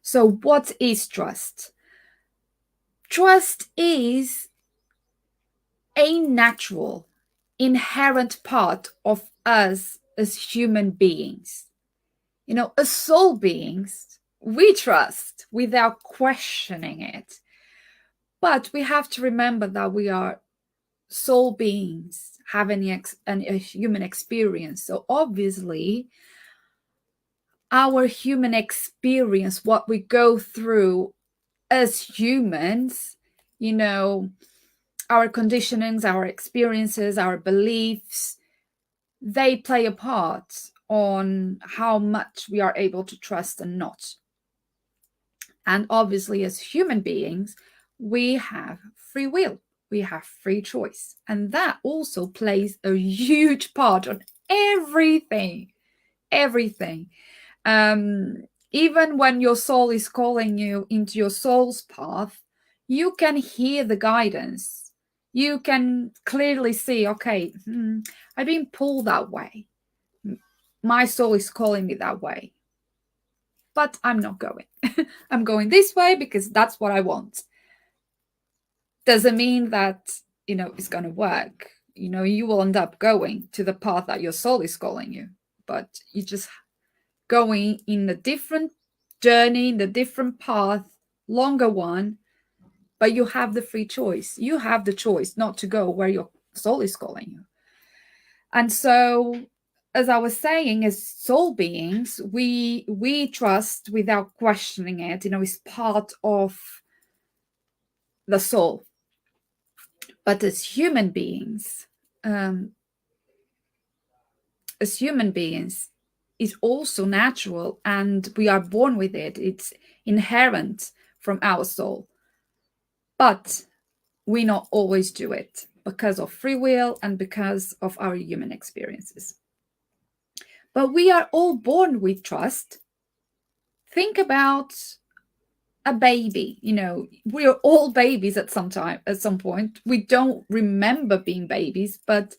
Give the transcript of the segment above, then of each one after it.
So what is trust? Trust is a natural, inherent part of us as human beings. As soul beings, we trust without questioning it. But we have to remember that we are soul beings having a human experience. So obviously, our human experience, what we go through as humans, our conditionings, our experiences, our beliefs, they play a part on how much we are able to trust and not. And obviously, as human beings, we have free will, we have free choice. And that also plays a huge part on everything. Everything. Even when your soul is calling you into your soul's path, you can hear the guidance. You can clearly see, okay, I've been pulled that way. My soul is calling me that way. But I'm not going. I'm going this way because that's what I want. Doesn't mean that, it's going to work. You will end up going to the path that your soul is calling you. But you just going in a different journey, in a different path, longer one, but you have the free choice. You have the choice not to go where your soul is calling you. And so, as I was saying, as soul beings, we trust without questioning it. It's part of the soul. But as human beings, is also natural, and we are born with it. It's inherent from our soul. But we not always do it because of free will and because of our human experiences. But we are all born with trust. Think about a baby. We are all babies at some point. We don't remember being babies, but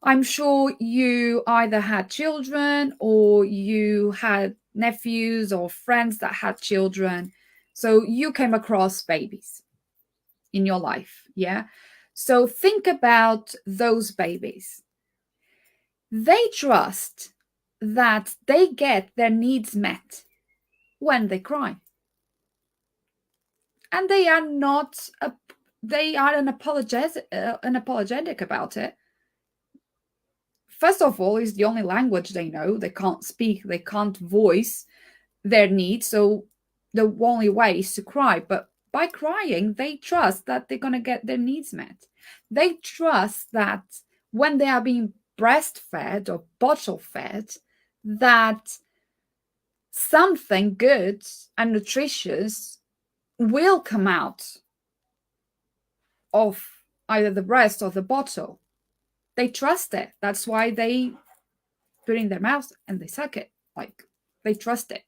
I'm sure you either had children or you had nephews or friends that had children. So you came across babies in your life. Yeah. So think about those babies. They trust that they get their needs met when they cry. And they are unapologetic about it. First of all, it's the only language they know. They can't speak, they can't voice their needs. So the only way is to cry. But by crying, they trust that they're going to get their needs met. They trust that when they are being breastfed or bottle fed, that something good and nutritious will come out of either the breast or the bottle. They trust it. That's why they put it in their mouth and they suck it. Like, they trust it.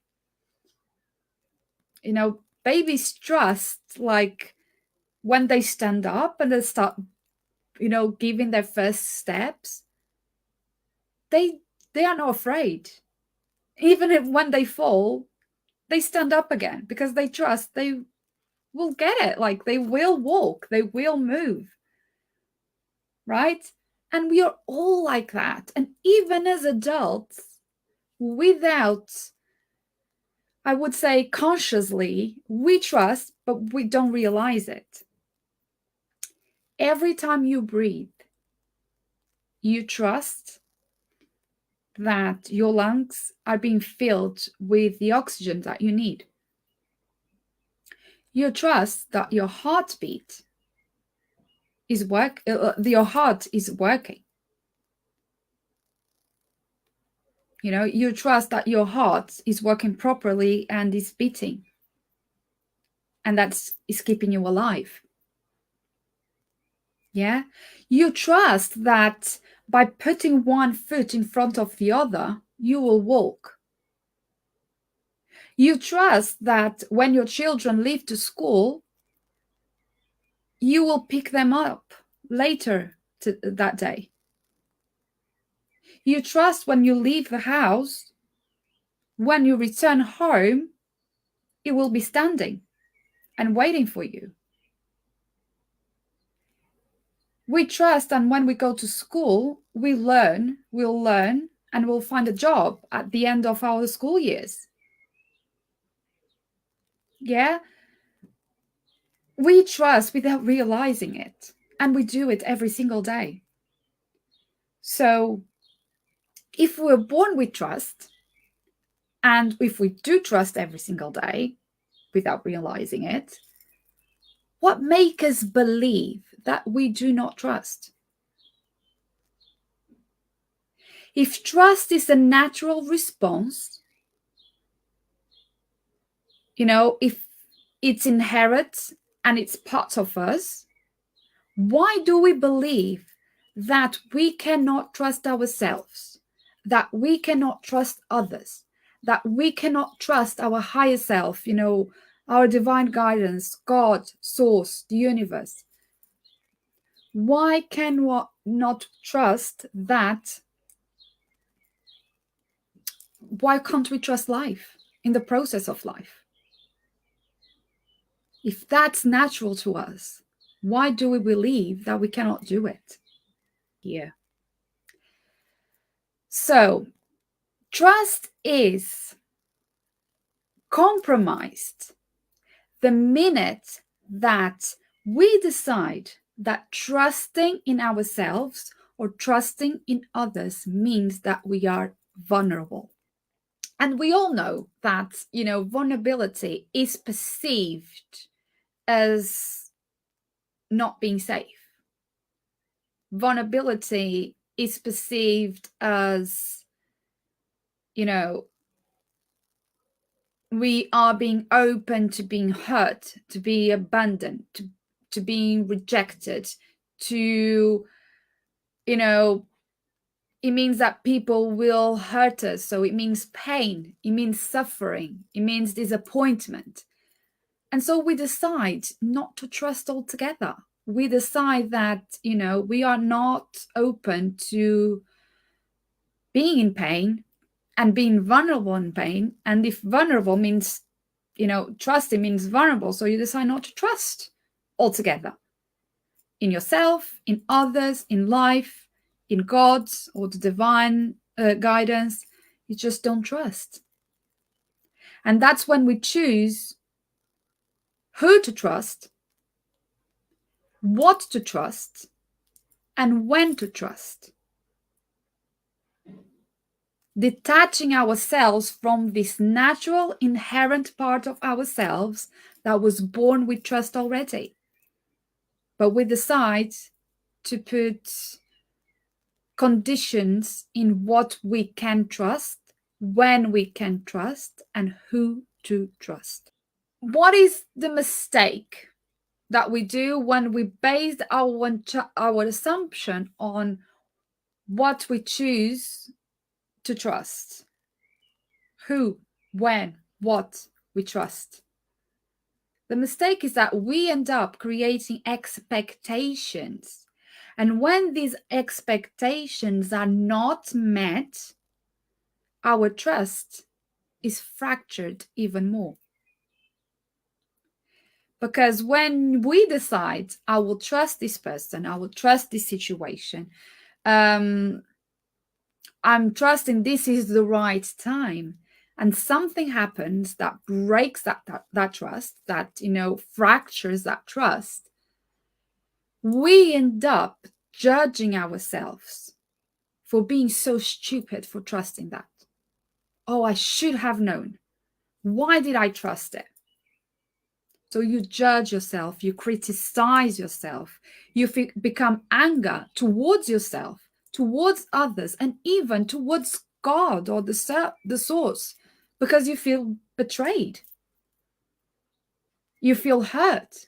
Babies trust, like, when they stand up and they start, giving their first steps, they are not afraid. Even when they fall, they stand up again because they trust they will get it. Like, they will walk, they will move. Right? And we are all like that. And even as adults, without, I would say, consciously, we trust, but we don't realize it. Every time you breathe, you trust that your lungs are being filled with the oxygen that you need. You trust that your heartbeat your heart is working. You trust that your heart is working properly and is beating, and that is keeping you alive. Yeah. You trust that by putting one foot in front of the other, you will walk. You trust that when your children leave to school, you will pick them up later that day. You trust when you leave the house, when you return home, it will be standing and waiting for you. We trust, and when we go to school, we'll learn, and we'll find a job at the end of our school years. Yeah? We trust without realizing it, and we do it every single day. So, if we're born with trust, and if we do trust every single day without realizing it, what makes us believe that we do not trust? If trust is a natural response, if it's inherent and it's part of us, why do we believe that we cannot trust ourselves, that we cannot trust others, that we cannot trust our higher self, our divine guidance, God, source, the universe? Why can we not trust that? Why can't we trust life in the process of life? If that's natural to us, why do we believe that we cannot do it here? So, trust is compromised the minute that we decide that trusting in ourselves or trusting in others means that we are vulnerable. And we all know that, vulnerability is perceived as not being safe. Vulnerability is perceived as, we are being open to being hurt, to be abandoned, to being rejected, to, it means that people will hurt us. So it means pain, it means suffering, it means disappointment. And so we decide not to trust altogether. We decide that, we are not open to being in pain and being vulnerable in pain. And if vulnerable means, trusting means vulnerable, so you decide not to trust altogether in yourself, in others, in life, in God or the divine guidance. You just don't trust. And that's when we choose who to trust, what to trust, and when to trust. Detaching ourselves from this natural, inherent part of ourselves that was born with trust already. But we decide to put conditions in what we can trust, when we can trust, and who to trust. What is the mistake that we do when we base our assumption on what we choose to trust? Who, when, what we trust. The mistake is that we end up creating expectations. And when these expectations are not met, our trust is fractured even more. Because when we decide, I will trust this person, I will trust this situation, I'm trusting this is the right time, and something happens that breaks that trust, that fractures that trust, we end up judging ourselves for being so stupid for trusting that. Oh, I should have known. Why did I trust it? So you judge yourself, you criticize yourself, you become anger towards yourself, towards others, and even towards God or the source, because you feel betrayed. You feel hurt.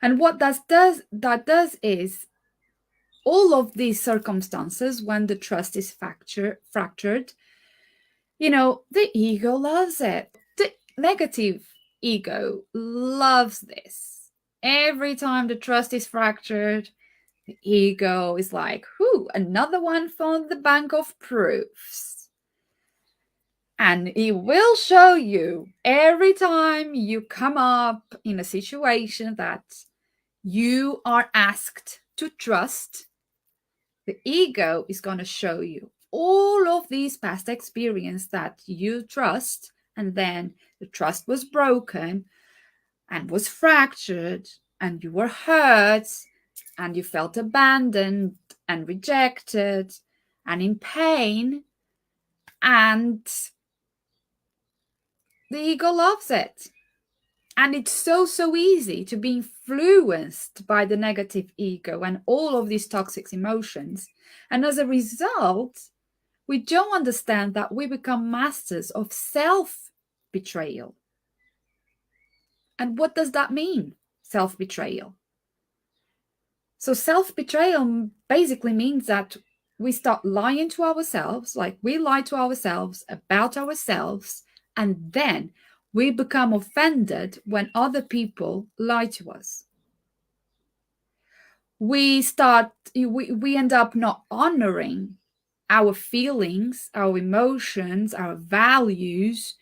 And what that does is, all of these circumstances, when the trust is fractured, the ego loves it. The negative ego loves this. Every time the trust is fractured, the ego is like, another one from the bank of proofs. And it will show you every time you come up in a situation that you are asked to trust, the ego is going to show you all of these past experience that you trust, and then the trust was broken and was fractured, and you were hurt, and you felt abandoned and rejected and in pain, and the ego loves it. And it's so easy to be influenced by the negative ego and all of these toxic emotions. And as a result, we don't understand that we become masters of self-betrayal. And what does that mean, self-betrayal? So self-betrayal basically means that we start lying to ourselves, like we lie to ourselves about ourselves, and then we become offended when other people lie to us. We end up not honoring our feelings, our emotions, our values,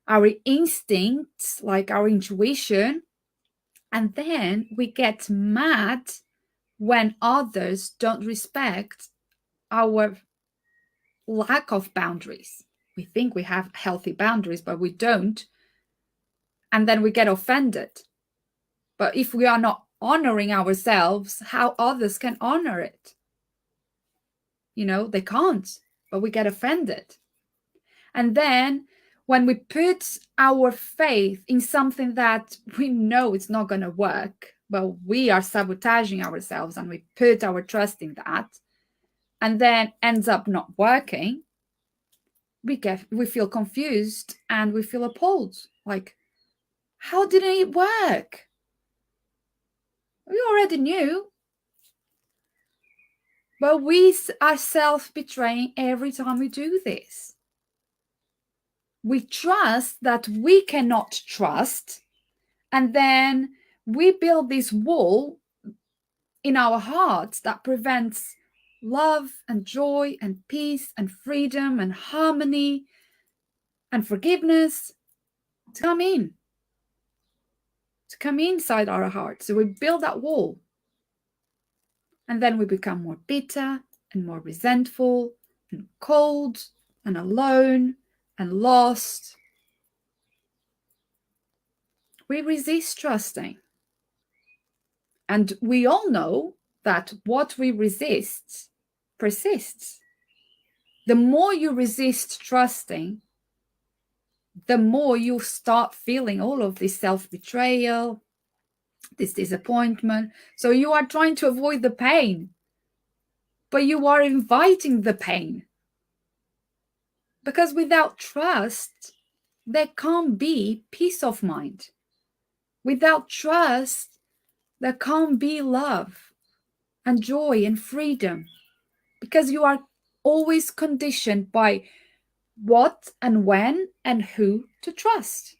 our instincts, like our intuition. And then we get mad when others don't respect our lack of boundaries. We think we have healthy boundaries, but we don't. And then we get offended. But if we are not honoring ourselves, how others can honor it? They can't, but we get offended. And then when we put our faith in something that we know it's not going to work, but we are sabotaging ourselves and we put our trust in that, and then ends up not working, we feel confused and we feel appalled. Like, how didn't it work? We already knew. But we are self-betraying every time we do this. We trust that we cannot trust, and then we build this wall in our hearts that prevents love and joy and peace and freedom and harmony and forgiveness to come inside our hearts. So we build that wall, and then we become more bitter and more resentful and cold and alone and lost. We resist trusting. And we all know that what we resist persists. The more you resist trusting, the more you start feeling all of this self-betrayal, this disappointment. So you are trying to avoid the pain, but you are inviting the pain. Because without trust, there can't be peace of mind. Without trust, there can't be love and joy and freedom, because you are always conditioned by what and when and who to trust.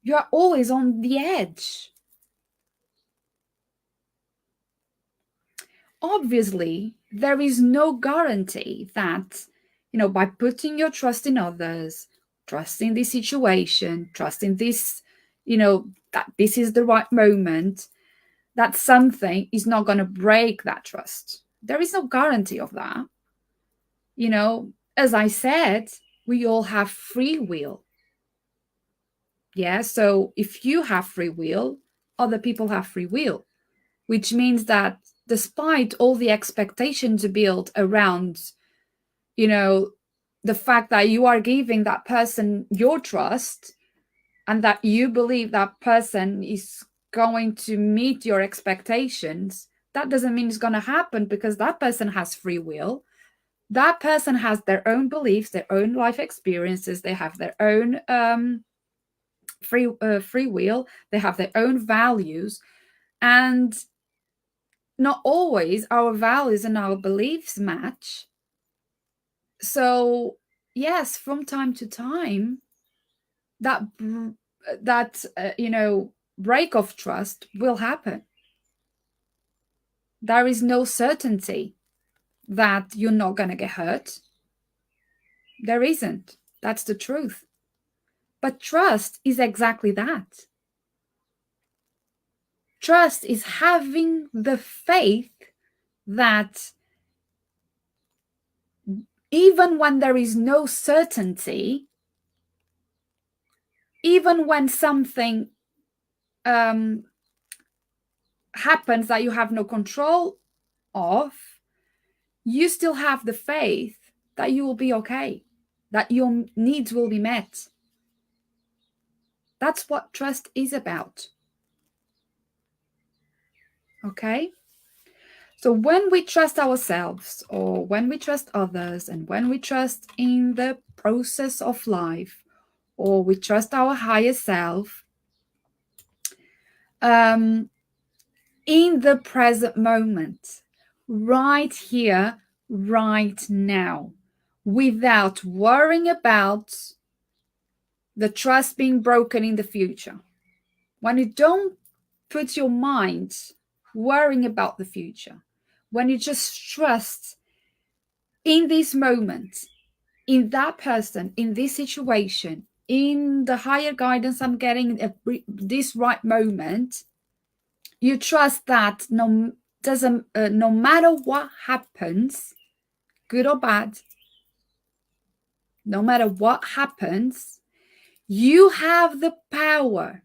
You are always on the edge. Obviously, there is no guarantee that, by putting your trust in others, trusting this situation, trusting this, that this is the right moment, that something is not going to break that trust. There is no guarantee of that. As I said, we all have free will. Yeah, so if you have free will, other people have free will, which means that despite all the expectations built around, the fact that you are giving that person your trust and that you believe that person is going to meet your expectations, that doesn't mean it's going to happen, because that person has free will. That person has their own beliefs, their own life experiences. They have their own free will. They have their own values, and not always our values and our beliefs match. So yes, from time to time, that break of trust will happen. There is no certainty that you're not going to get hurt. There isn't. That's the truth. But trust is exactly that. Trust is having the faith that even when there is no certainty, even when something happens that you have no control of, you still have the faith that you will be okay, that your needs will be met. That's what trust is about. Okay? So when we trust ourselves, or when we trust others, and when we trust in the process of life, or we trust our higher self, in the present moment, right here, right now, without worrying about the trust being broken in the future. When you don't put your mind worrying about the future, when you just trust in this moment, in that person, in this situation, in the higher guidance I'm getting at this right moment, you trust that no matter what happens, good or bad, no matter what happens, you have the power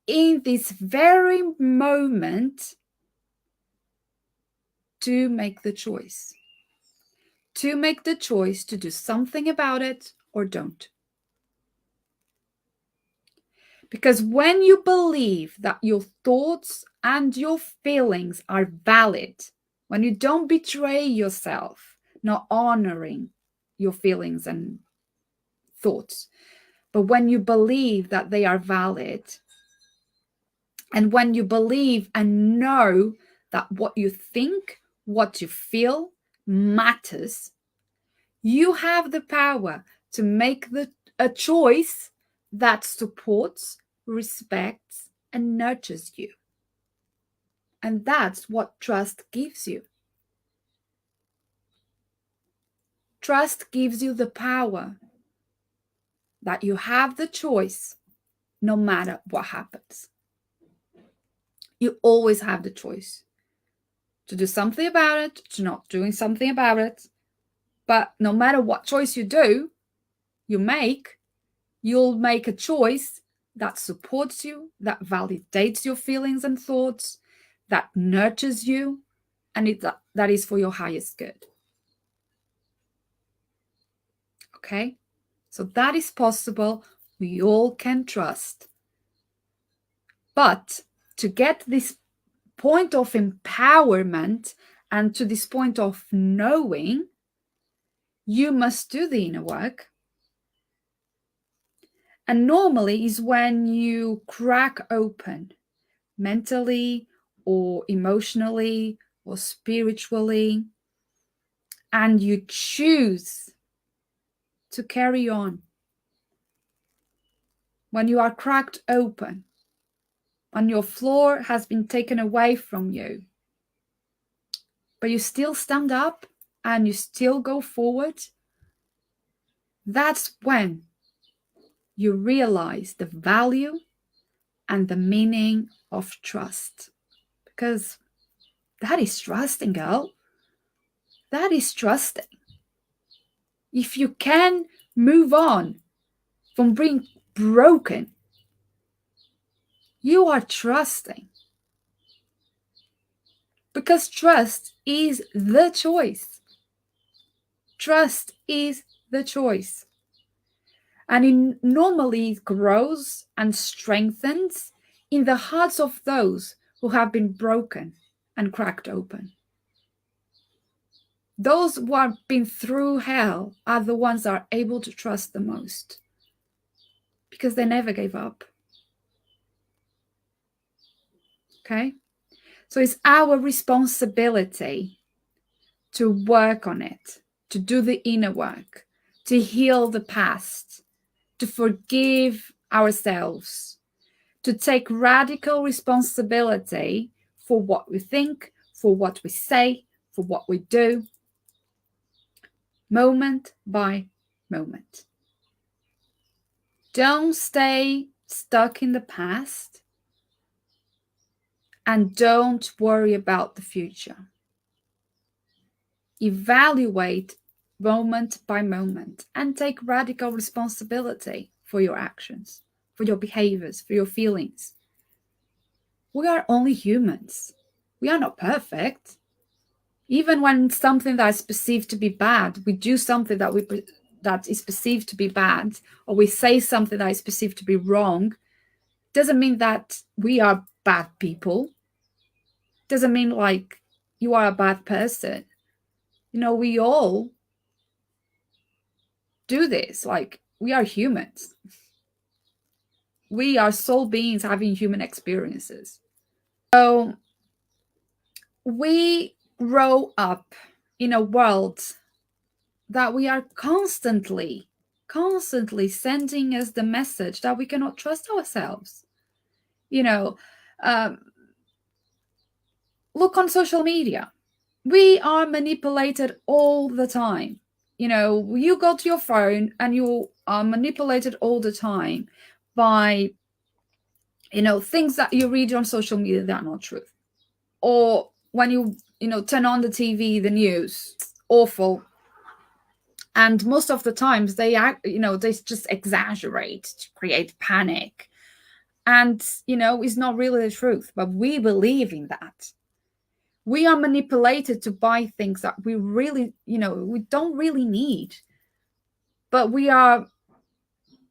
in this very moment to make the choice. To make the choice to do something about it or don't. Because when you believe that your thoughts and your feelings are valid, when you don't betray yourself, not honoring your feelings and thoughts, but when you believe that they are valid, and when you believe and know that what you think, what you feel matters, you have the power to make a choice that supports, respects, and nurtures you. And that's what trust gives you. Trust gives you the power that you have the choice no matter what happens. You always have the choice to do something about it, to not doing something about it. But no matter what choice you make, you'll make a choice that supports you, that validates your feelings and thoughts, that nurtures you, and that is for your highest good. Okay? So that is possible. We all can trust. But to get this point of empowerment and to this point of knowing, you must do the inner work. And normally is when you crack open mentally or emotionally or spiritually, and you choose to carry on. When you are cracked open, when your floor has been taken away from you, but you still stand up and you still go forward, that's when you realize the value and the meaning of trust. Because that is trusting, girl. That is trusting. If you can move on from being broken, you are trusting. Because trust is the choice. Trust is the choice. And it normally grows and strengthens in the hearts of those who have been broken and cracked open. Those who have been through hell are the ones that are able to trust the most, because they never gave up. Okay? So it's our responsibility to work on it, to do the inner work, to heal the past, to forgive ourselves, to take radical responsibility for what we think, for what we say, for what we do, moment by moment. Don't stay stuck in the past, and don't worry about the future. Evaluate moment by moment and take radical responsibility for your actions, for your behaviors, for your feelings. We are only humans. We are not perfect. Even when something that is perceived to be bad, we do something that is perceived to be bad, or we say something that is perceived to be wrong, doesn't mean that we are bad people. Doesn't mean like you are a bad person. We all do this. Like, we are humans. We are soul beings having human experiences. So we grow up in a world that we are constantly sending us the message that we cannot trust ourselves. You know, um, look on social media. We are manipulated all the time. You go to your phone and you are manipulated all the time by, things that you read on social media that are not true. Or when you turn on the TV, the news, awful. And most of the times they just exaggerate to create panic. And, it's not really the truth, but we believe in that. We are manipulated to buy things that we really, we don't really need. But we are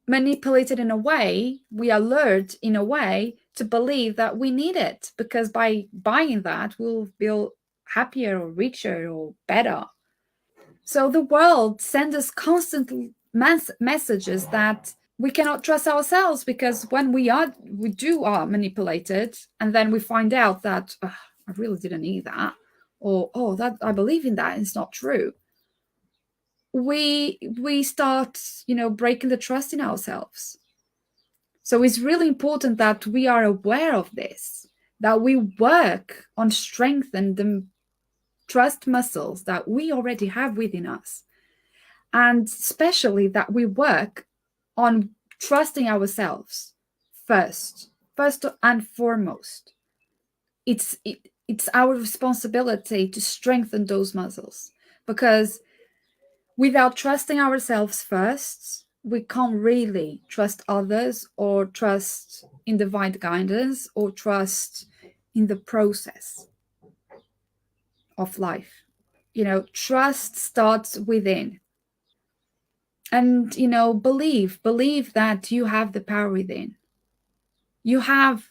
manipulated in a way, we are lured in a way to believe that we need it, because by buying that, we'll feel happier or richer or better. So the world sends us constant messages that we cannot trust ourselves, because when we are manipulated, and then we find out that I really didn't need that, or that I believe in that, it's not true. We start breaking the trust in ourselves. So it's really important that we are aware of this, that we work on strengthening the trust muscles that we already have within us, and especially that we work on trusting ourselves first and foremost. It's our responsibility to strengthen those muscles, because without trusting ourselves first, we can't really trust others, or trust in divine guidance, or trust in the process of life. Trust starts within. And, believe that you have the power within. You have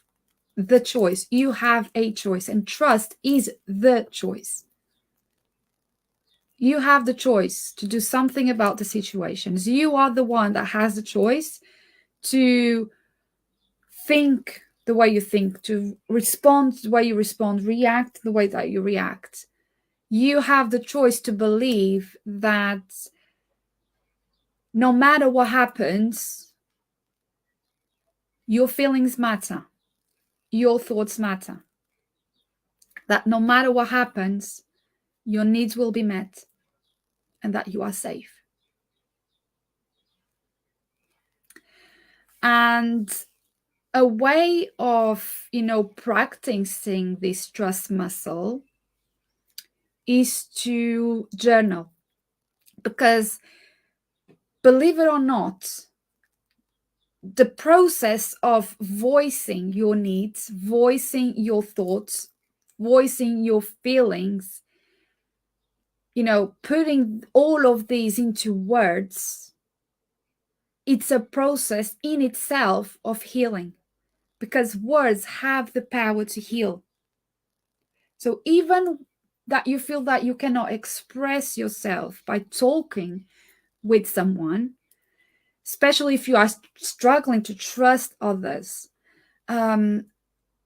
the choice. You have a choice, and trust is the choice. You have the choice to do something about the situations. You are the one that has the choice to think the way you think, to respond the way you respond, react the way that you react. You have the choice to believe that no matter what happens, your feelings matter, your thoughts matter. That no matter what happens, your needs will be met, and that you are safe. And a way of, practicing this trust muscle is to journal. Because believe it or not, the process of voicing your needs, voicing your thoughts, voicing your feelings, putting all of these into words, it's a process in itself of healing, because words have the power to heal. So even that you feel that you cannot express yourself by talking with someone, especially if you are struggling to trust others,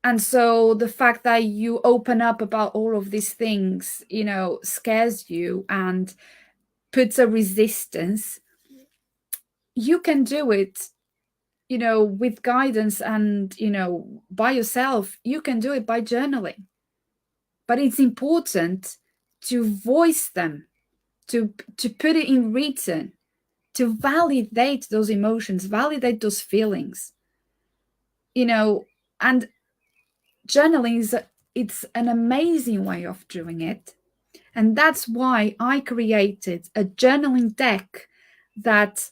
and so the fact that you open up about all of these things, scares you and puts a resistance, you can do it, with guidance and, by yourself. You can do it by journaling. But it's important to voice them, to put it in written, to validate those emotions, validate those feelings, and journaling it's an amazing way of doing it. And that's why I created a journaling deck that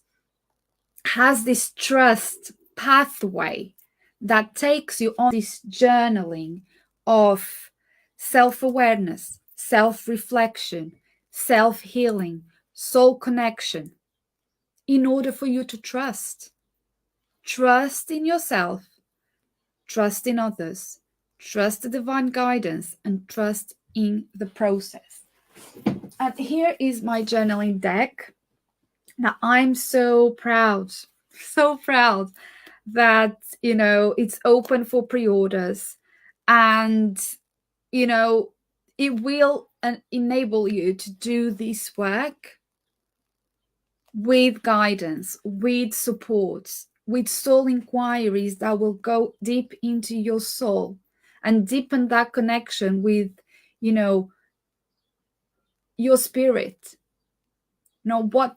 has this trust pathway that takes you on this journaling of self-awareness, self-reflection, self-healing, soul connection, in order for you to trust. Trust in yourself, trust in others, trust the divine guidance, and trust in the process. And here is my journaling deck. Now, I'm so proud that, it's open for pre-orders, and, it will enable you to do this work with guidance, with support, with soul inquiries that will go deep into your soul and deepen that connection with, your spirit. What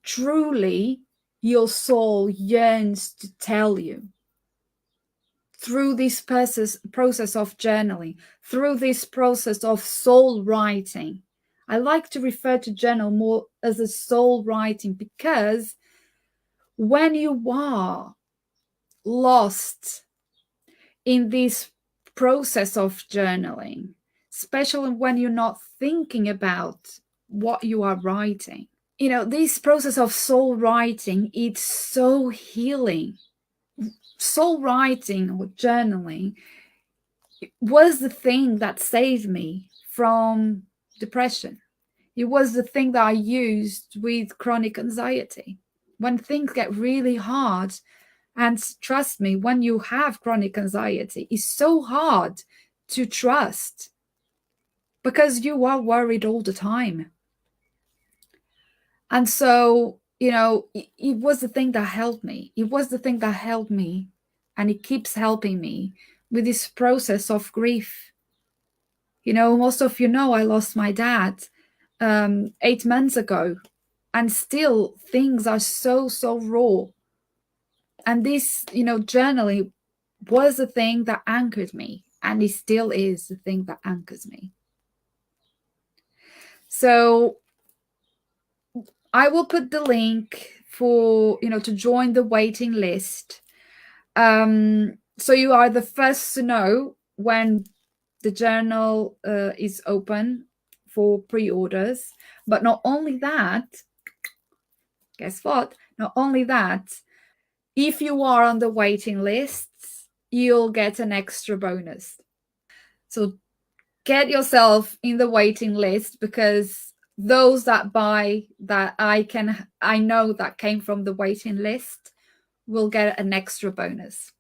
truly your soul yearns to tell you through this process of journaling, through this process of soul writing. I like to refer to journal more as a soul writing, because when you are lost in this process of journaling, especially when you're not thinking about what you are writing, this process of soul writing, it's so healing. Soul writing or journaling was the thing that saved me from depression. It was the thing that I used with chronic anxiety. When things get really hard, and trust me, when you have chronic anxiety, it's so hard to trust because you are worried all the time. And so, it was the thing that helped me. It was the thing that helped me, and it keeps helping me with this process of grief. Most of I lost my dad 8 months ago, and still things are so raw. And this, journaling was the thing that anchored me, and it still is the thing that anchors me. So I will put the link for, to join the waiting list. So you are the first to know when the journal is open for pre-orders. But not only that, guess what? Not only that, if you are on the waiting list, you'll get an extra bonus. So get yourself in the waiting list, because those that buy that I know that came from the waiting list will get an extra bonus.